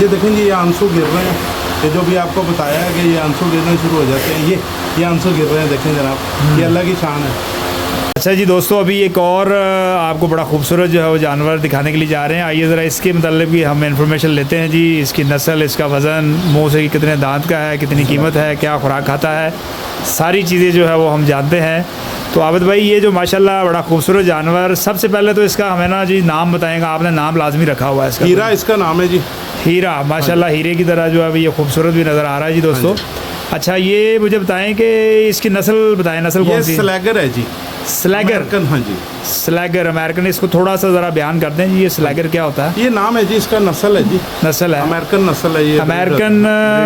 ये देखेंगे ये आंसू गिर रहे हैं, ये जो भी आपको बताया है कि ये आंसू गिरना शुरू हो जाते हैं, ये आंसू गिर रहे हैं, देखें जनाब, ये अल्लाह की शान है। अच्छा जी दोस्तों, अभी एक और आपको बड़ा खूबसूरत जो है वो जानवर दिखाने के लिए जा रहे हैं। आइए ज़रा इसके मतलब की हम इन्फॉर्मेशन लेते हैं जी। इसकी नस्ल, इसका वज़न, मुँह से कितने दांत का है, कितनी कीमत है, क्या खुराक खाता है, सारी चीज़ें जो है वो हम जानते हैं। तो आबिद भाई, ये जो माशाल्लाह बड़ा खूबसूरत जानवर, सबसे पहले तो इसका हमें ना जी नाम बताएंगा। आपने नाम लाजमी रखा हुआ है इसका? हीरा इसका नाम है जी। हीरा, माशाल्लाह हीरे की तरह जो है ये खूबसूरत भी नज़र आ रहा है जी दोस्तों। अच्छा, ये मुझे बताएं कि इसकी नस्ल बताएं, नस्ल कौन सी? स्लैगर है जी। स्लैगर? हाँ जी, स्लैगर अमेरिकन। इसको थोड़ा सा ज़रा बयान कर दें जी, ये स्लैगर क्या होता है? ये नाम है जी, इसका नस्ल है जी। नस्ल है अमेरिकन नस्ल है ये। American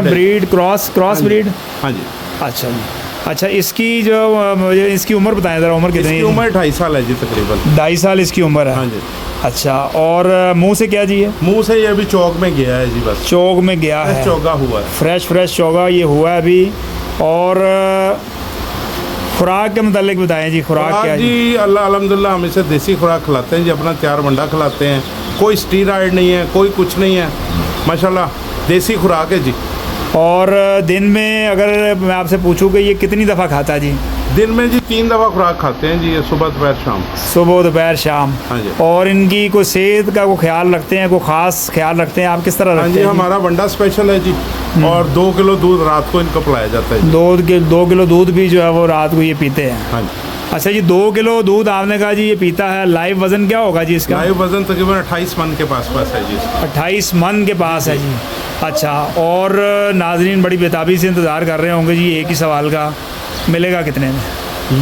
breed, cross breed. हाँ जी। अच्छा जी। अच्छा, इसकी जो मुझे इसकी उम्र बताएं ज़रा, उम्र कितनी? इसकी उम्र 2.5 साल है जी तकरीबन। 2.5 साल इसकी उम्र है। हाँ जी। अच्छा, और मुंह से क्या जी है? मुंह से ये अभी चौक में गया है जी, बस चौक में गया है, चौका हुआ है, फ्रेश चौका ये हुआ है अभी। और खुराक के मतलब बताएं जी, खुराक क्या है जी? अल्लाह अल्हम्दुलिल्लाह हम इसे देसी खुराक खिलाते हैं जी, अपना तैयार मंडा खिलाते हैं, कोई स्टीरॉयड नहीं है, कोई कुछ नहीं है, माशाल्लाह देसी खुराक है जी। और दिन में अगर मैं आपसे पूछूं कि ये कितनी दफ़ा खाता है जी? दिन में जी 3 दफ़ा खुराक खाते हैं जी, ये सुबह दोपहर शाम। सुबह दोपहर शाम। हाँ जी। और इनकी कोई सेहत का कोई ख्याल रखते हैं, कोई ख़ास ख्याल रखते हैं आप? किस तरह रखते हैं? हाँ जी, हमारा वंडा स्पेशल है जी, और 2 किलो दूध रात को इनको पिलाया जाता है। 2 किलो दूध भी जो है वो रात को ये पीते हैं? हाँ जी। अच्छा जी, 2 किलो दूध आपने कहा जी ये पीता है। लाइव वज़न क्या होगा जी इसका? लाइव वज़न तकरीबन 28 मन के पास है जी। 28 मन के पास है जी। अच्छा, और नाजरीन बड़ी बेताबी से इंतज़ार कर रहे होंगे जी एक ही सवाल का, मिलेगा कितने में?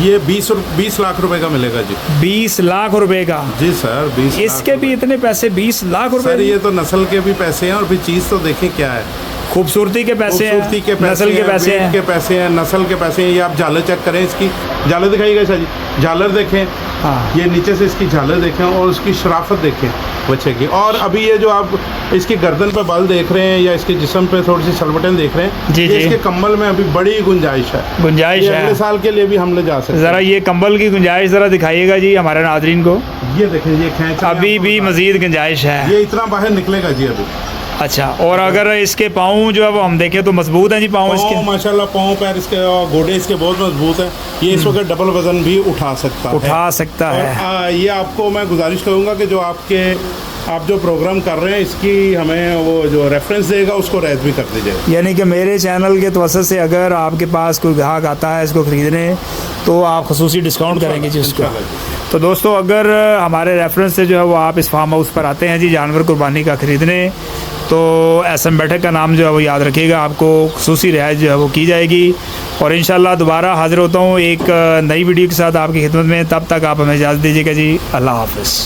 ये 20 लाख रुपए का मिलेगा जी। 20 लाख रुपए का? जी सर, 20 इसके भी इतने पैसे? 20 लाख रुपए? सर ये तो नस्ल के भी पैसे हैं, और फिर चीज़ तो देखें क्या है, खूबसूरती के पैसे हैं, खूबसूरती के पैसे, नस्ल के पैसे हैं, के पैसे हैं, नस्ल के पैसे हैं। ये आप झालर चेक करें, इसकी झालर दिखाइएगा सर जी, झालर देखें। हाँ, ये नीचे से इसकी झालर देखें और उसकी शराफत देखें बच्चे की। और अभी ये जो आप इसकी गर्दन पे बाल देख रहे हैं या इसके जिस्म पे थोड़ी सी सलबटें देख रहे हैं, ये इसके कंबल में अभी बड़ी गुंजाइश है। गुंजाइश है, अगले साल के लिए भी हम ले जा सकते हैं। ज़रा ये कंबल की गुंजाइश ज़रा दिखाइएगा जी हमारे नाज़रीन को। ये देखें, ये खींच, अभी भी मज़ीद गुंजाइश है, ये इतना बाहर निकलेगा जी अभी। अच्छा, और अगर इसके पाँव जो है वो हम देखें तो मजबूत हैं जी? पाँव इसके माशाल्लाह, पाँव पैर इसके और घोड़े इसके बहुत मजबूत हैं। ये इस वक्त डबल वजन भी उठा सकता है। ये आपको मैं गुजारिश करूंगा कि जो आप जो प्रोग्राम कर रहे हैं इसकी हमें वो जो रेफरेंस देगा उसको रैद भी कर दीजिए। यानी कि मेरे चैनल के तवज्जुह से अगर आपके पास कोई ग्राहक आता है इसको ख़रीदने तो आप खसूसी डिस्काउंट करेंगे जी उसको। तो दोस्तों, अगर हमारे रेफरेंस से जो है वो आप इस फार्म हाउस पर आते हैं जी जानवर कुर्बानी का ख़रीदने, तो SM बैठक का नाम जो है वो याद रखिएगा, आपको खसूसी रियायत जो है वो की जाएगी। और इंशाल्लाह दोबारा हाज़िर होता हूँ एक नई वीडियो के साथ आपकी खिदमत में। तब तक आप हमें इजाज़त दीजिएगा जी। अल्लाह हाफ़िज़।